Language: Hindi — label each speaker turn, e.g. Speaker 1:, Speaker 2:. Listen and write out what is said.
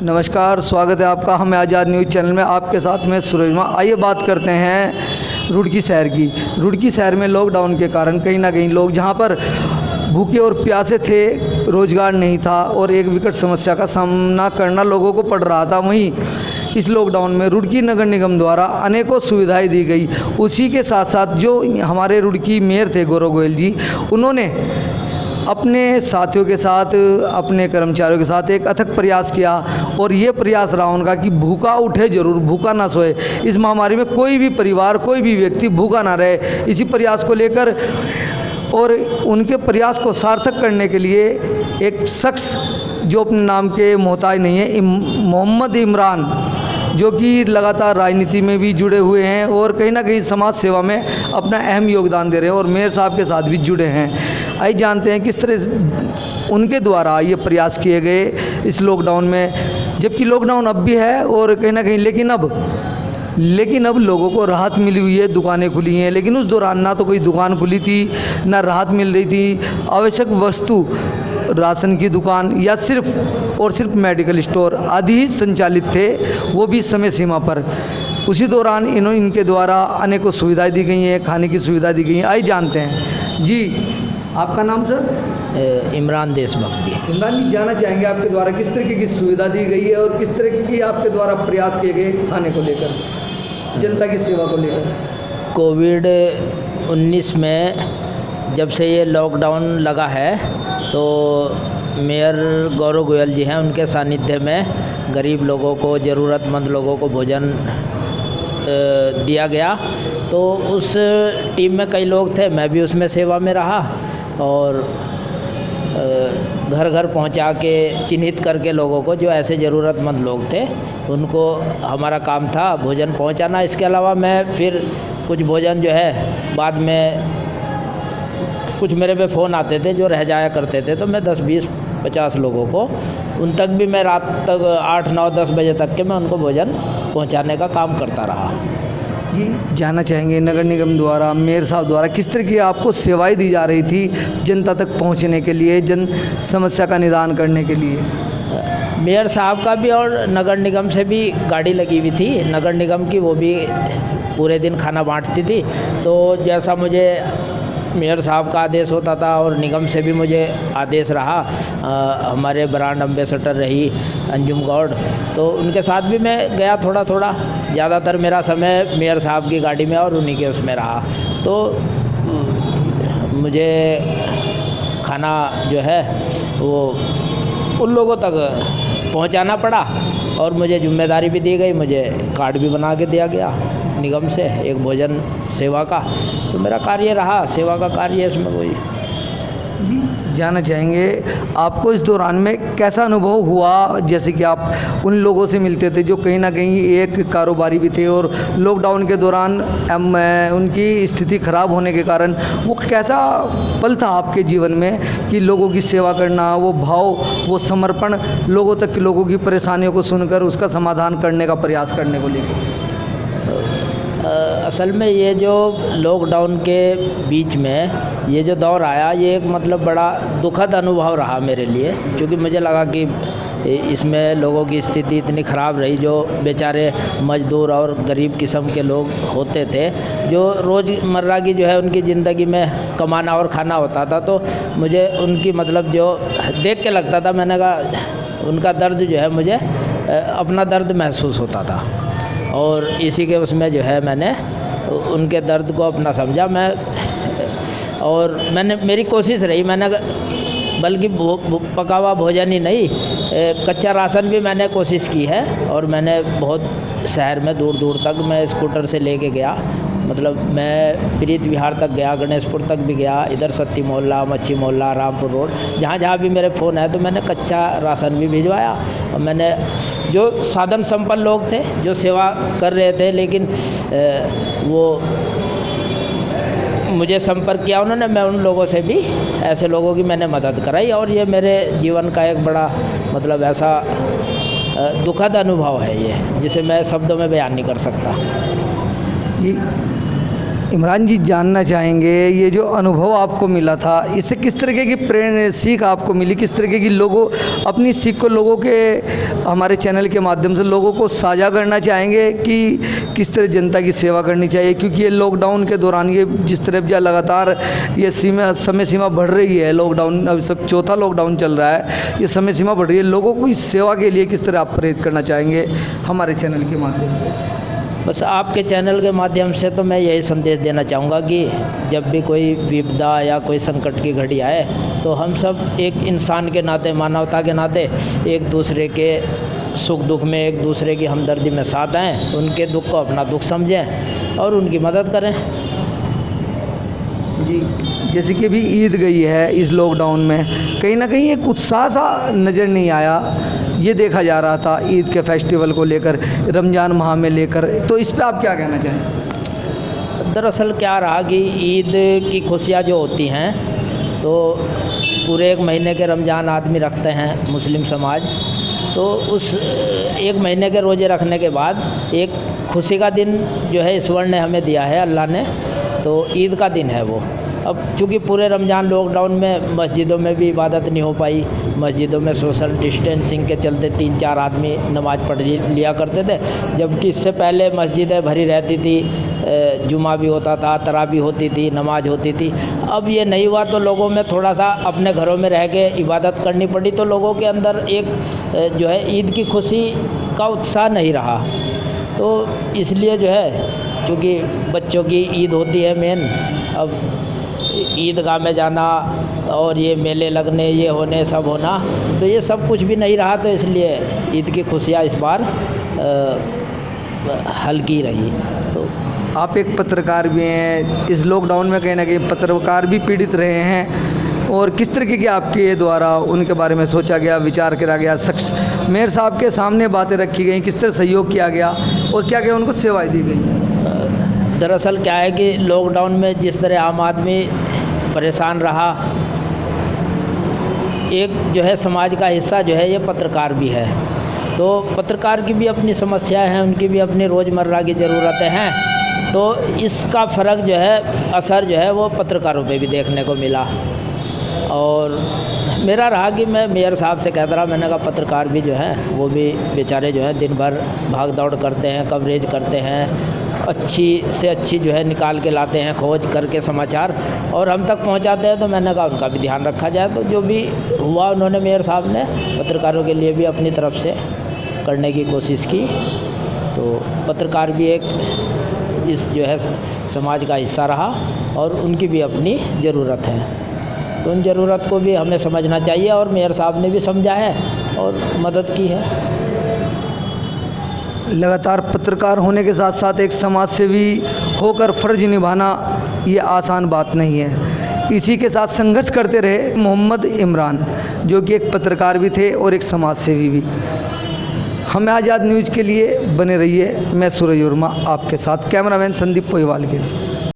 Speaker 1: नमस्कार, स्वागत है आपका हमें आज़ाद न्यूज़ चैनल में। आपके साथ मैं सूरजमा। आइए बात करते हैं रुड़की शहर की। रुड़की शहर में लॉकडाउन के कारण कहीं ना कहीं लोग जहां पर भूखे और प्यासे थे, रोज़गार नहीं था और एक विकट समस्या का सामना करना लोगों को पड़ रहा था, वहीं इस लॉकडाउन में रुड़की नगर निगम द्वारा अनेकों सुविधाएं दी गई। उसी के साथ साथ जो हमारे रुड़की मेयर थे गौरव गोयल जी, उन्होंने अपने साथियों के साथ, अपने कर्मचारियों के साथ एक अथक प्रयास किया और ये प्रयास रहा उनका कि भूखा उठे जरूर, भूखा ना सोए। इस महामारी में कोई भी परिवार, कोई भी व्यक्ति भूखा ना रहे, इसी प्रयास को लेकर और उनके प्रयास को सार्थक करने के लिए एक शख्स जो अपने नाम के मोहताज नहीं है, मोहम्मद इमरान, जो कि लगातार राजनीति में भी जुड़े हुए हैं और कहीं ना कहीं समाज सेवा में अपना अहम योगदान दे रहे हैं और मेयर साहब के साथ भी जुड़े हैं। आइए जानते हैं किस तरह उनके द्वारा ये प्रयास किए गए इस लॉकडाउन में, जबकि लॉकडाउन अब भी है और कहीं ना कहीं लेकिन अब लोगों को राहत मिली हुई है, दुकानें खुली हैं। लेकिन उस दौरान ना तो कोई दुकान खुली थी, ना राहत मिल रही थी। आवश्यक वस्तु, राशन की दुकान या सिर्फ मेडिकल स्टोर आदि ही संचालित थे, वो भी समय सीमा पर। उसी दौरान इनके द्वारा अनेकों सुविधाएं दी गई हैं, खाने की सुविधा दी गई हैं। आइए जानते हैं जी, आपका नाम सर?
Speaker 2: इमरान देशभक्त जी।
Speaker 1: इमरान जी, जानना चाहेंगे आपके द्वारा किस तरीके की सुविधा दी गई है और किस तरह की आपके द्वारा प्रयास किए गए खाने को लेकर, जनता की सेवा को लेकर?
Speaker 2: कोविड-19 में जब से ये लॉकडाउन लगा है तो मेयर गौरव गोयल जी हैं, उनके सानिध्य में गरीब लोगों को, ज़रूरतमंद लोगों को भोजन दिया गया। तो उस टीम में कई लोग थे, मैं भी उसमें सेवा में रहा और घर घर पहुंचा के चिन्हित करके लोगों को, जो ऐसे ज़रूरतमंद लोग थे, उनको हमारा काम था भोजन पहुंचाना। इसके अलावा मैं फिर कुछ भोजन जो है बाद में, कुछ मेरे पे फ़ोन आते थे जो रह जाया करते थे, तो मैं 10, 20, 50 लोगों को, उन तक भी मैं रात तक 8, 9, 10 बजे तक के मैं उनको भोजन पहुंचाने का काम करता रहा
Speaker 1: जी। जानना चाहेंगे नगर निगम द्वारा, मेयर साहब द्वारा किस तरह की आपको सेवाएं दी जा रही थी जनता तक पहुंचने के लिए, जन समस्या का निदान करने के लिए?
Speaker 2: मेयर साहब का भी और नगर निगम से भी गाड़ी लगी हुई थी। नगर निगम की वो भी पूरे दिन खाना बांटती थी। तो जैसा मुझे मेयर साहब का आदेश होता था और निगम से भी मुझे आदेश रहा, हमारे ब्रांड एम्बेसडर रही अंजुम गौड़, तो उनके साथ भी मैं गया थोड़ा थोड़ा। ज़्यादातर मेरा समय मेयर साहब की गाड़ी में और उन्हीं के उसमें रहा। तो मुझे खाना जो है वो उन लोगों तक पहुंचाना पड़ा और मुझे जिम्मेदारी भी दी गई, मुझे कार्ड भी बना के दिया गया निगम से, एक भोजन सेवा का। तो मेरा कार्य रहा, सेवा का कार्य है इसमें कोई।
Speaker 1: जानना चाहेंगे आपको इस दौरान में कैसा अनुभव हुआ, जैसे कि आप उन लोगों से मिलते थे जो कहीं ना कहीं एक कारोबारी भी थे और लॉकडाउन के दौरान उनकी स्थिति खराब होने के कारण वो कैसा पल था आपके जीवन में कि लोगों की सेवा करना, वो भाव, वो समर्पण, लोगों तक लोगों की परेशानियों को सुनकर उसका समाधान करने का प्रयास करने को लेकर?
Speaker 2: असल में ये जो लॉकडाउन के बीच में ये जो दौर आया, ये एक मतलब बड़ा दुखद अनुभव रहा मेरे लिए, क्योंकि मुझे लगा कि इसमें लोगों की स्थिति इतनी ख़राब रही, जो बेचारे मज़दूर और गरीब किस्म के लोग होते थे, जो रोज़मर्रा की जो है उनकी ज़िंदगी में कमाना और खाना होता था। तो मुझे उनकी मतलब जो देख के लगता था, मैंने कहा उनका दर्द जो है, मुझे अपना दर्द महसूस होता था और इसी के उसमें जो है मैंने उनके दर्द को अपना समझा। मैंने मेरी कोशिश रही, मैंने बल्कि पका हुआ भोजन ही नहीं, कच्चा राशन भी मैंने कोशिश की है। और मैंने बहुत शहर में दूर दूर तक मैं स्कूटर से लेके गया, मतलब मैं प्रीत विहार तक गया, गणेशपुर तक भी गया, इधर सत्ती मोहल्ला, मच्छी मोहल्ला, रामपुर रोड, जहाँ जहाँ भी मेरे फ़ोन है तो मैंने कच्चा राशन भी भिजवाया। और मैंने जो साधन संपन्न लोग थे जो सेवा कर रहे थे, लेकिन वो मुझे संपर्क किया उन्होंने, मैं उन लोगों से भी, ऐसे लोगों की मैंने मदद कराई। और ये मेरे जीवन का एक बड़ा मतलब ऐसा दुखद अनुभव है ये, जिसे मैं शब्दों में बयान नहीं कर सकता
Speaker 1: जी। इमरान जी, जानना चाहेंगे ये जो अनुभव आपको मिला था, इससे किस तरीके की प्रेरणा सीख आपको मिली, किस तरीके की लोगों अपनी सीख को लोगों के हमारे चैनल के माध्यम से लोगों को साझा करना चाहेंगे कि किस तरह जनता की सेवा करनी चाहिए? क्योंकि ये लॉकडाउन के दौरान ये जिस तरह या लगातार ये समय सीमा बढ़ रही है, लॉकडाउन अब सब चौथा लॉकडाउन चल रहा है, ये समय सीमा बढ़ रही है, लोगों को इस सेवा के लिए किस तरह आप प्रेरित करना चाहेंगे हमारे चैनल के माध्यम से?
Speaker 2: बस आपके चैनल के माध्यम से तो मैं यही संदेश देना चाहूँगा कि जब भी कोई विपदा या कोई संकट की घड़ी आए तो हम सब एक इंसान के नाते, मानवता के नाते एक दूसरे के सुख दुख में एक दूसरे की हमदर्दी में साथ आएँ, उनके दुख को अपना दुख समझें और उनकी मदद करें।
Speaker 1: जी, जैसे कि अभी ईद गई है, इस लॉकडाउन में कहीं ना कहीं एक उत्साह सा नज़र नहीं आया, ये देखा जा रहा था ईद के फेस्टिवल को लेकर, रमज़ान माह में लेकर, तो इस पे आप क्या कहना चाहें?
Speaker 2: दरअसल क्या रहा कि ईद की खुशियाँ जो होती हैं तो पूरे एक महीने के रमज़ान आदमी रखते हैं मुस्लिम समाज, तो उस एक महीने के रोज़े रखने के बाद एक खुशी का दिन जो है ईश्वर ने हमें दिया है, अल्लाह ने, तो ईद का दिन है वो। अब चूँकि पूरे रमज़ान लॉकडाउन में मस्जिदों में भी इबादत नहीं हो पाई, मस्जिदों में सोशल डिस्टेंसिंग के चलते 3-4 आदमी नमाज़ पढ़ लिया करते थे, जबकि इससे पहले मस्जिदें भरी रहती थी, जुमा भी होता था, तरावी होती थी, नमाज होती थी। अब ये नहीं हुआ तो लोगों में थोड़ा सा अपने घरों में रह के इबादत करनी पड़ी, तो लोगों के अंदर एक जो है ईद की खुशी का उत्साह नहीं रहा। तो इसलिए जो है चूँकि बच्चों की ईद होती है मेन, अब ईदगाह में जाना और ये मेले लगने, ये होने, सब होना, तो ये सब कुछ भी नहीं रहा, तो इसलिए ईद की खुशियाँ इस बार हल्की रही। तो
Speaker 1: आप एक पत्रकार भी हैं, इस लॉकडाउन में कहीं ना कहीं पत्रकार भी पीड़ित रहे हैं, और किस तरीके की आपके द्वारा उनके बारे में सोचा गया, विचार करा गया, मेयर साहब के सामने बातें रखी गई, किस तरह सहयोग किया गया और क्या क्या उनको सेवाएं दी गई?
Speaker 2: दरअसल क्या है कि लॉकडाउन में जिस तरह आम आदमी परेशान रहा, एक जो है समाज का हिस्सा जो है ये पत्रकार भी है, तो पत्रकार की भी अपनी समस्याएं हैं, उनकी भी अपनी रोज़मर्रा की ज़रूरतें हैं, तो इसका फ़र्क जो है, असर जो है वो पत्रकारों पे भी देखने को मिला। और मेरा रहा कि मैं मेयर साहब से कहता रहा, मैंने कहा पत्रकार भी जो हैं वो भी बेचारे जो हैं दिन भर भाग दौड़ करते हैं, कवरेज करते हैं, अच्छी से अच्छी जो है निकाल के लाते हैं, खोज करके समाचार और हम तक पहुंचाते हैं, तो मैंने कहा उनका भी ध्यान रखा जाए। तो जो भी हुआ उन्होंने, मेयर साहब ने पत्रकारों के लिए भी अपनी तरफ से करने की कोशिश की, तो पत्रकार भी एक इस जो है समाज का हिस्सा रहा और उनकी भी अपनी ज़रूरत है, तो उन ज़रूरत को भी हमें समझना चाहिए और मेयर साहब ने भी समझा है और मदद की है।
Speaker 1: लगातार पत्रकार होने के साथ साथ एक समाज सेवी होकर फ़र्ज निभाना ये आसान बात नहीं है। इसी के साथ संघर्ष करते रहे मोहम्मद इमरान, जो कि एक पत्रकार भी थे और एक समाज सेवी भी। हमें आज़ाद न्यूज़ के लिए बने रहिए। मैं सूरज वर्मा आपके साथ, कैमरामैन संदीप पोईवाल के साथ।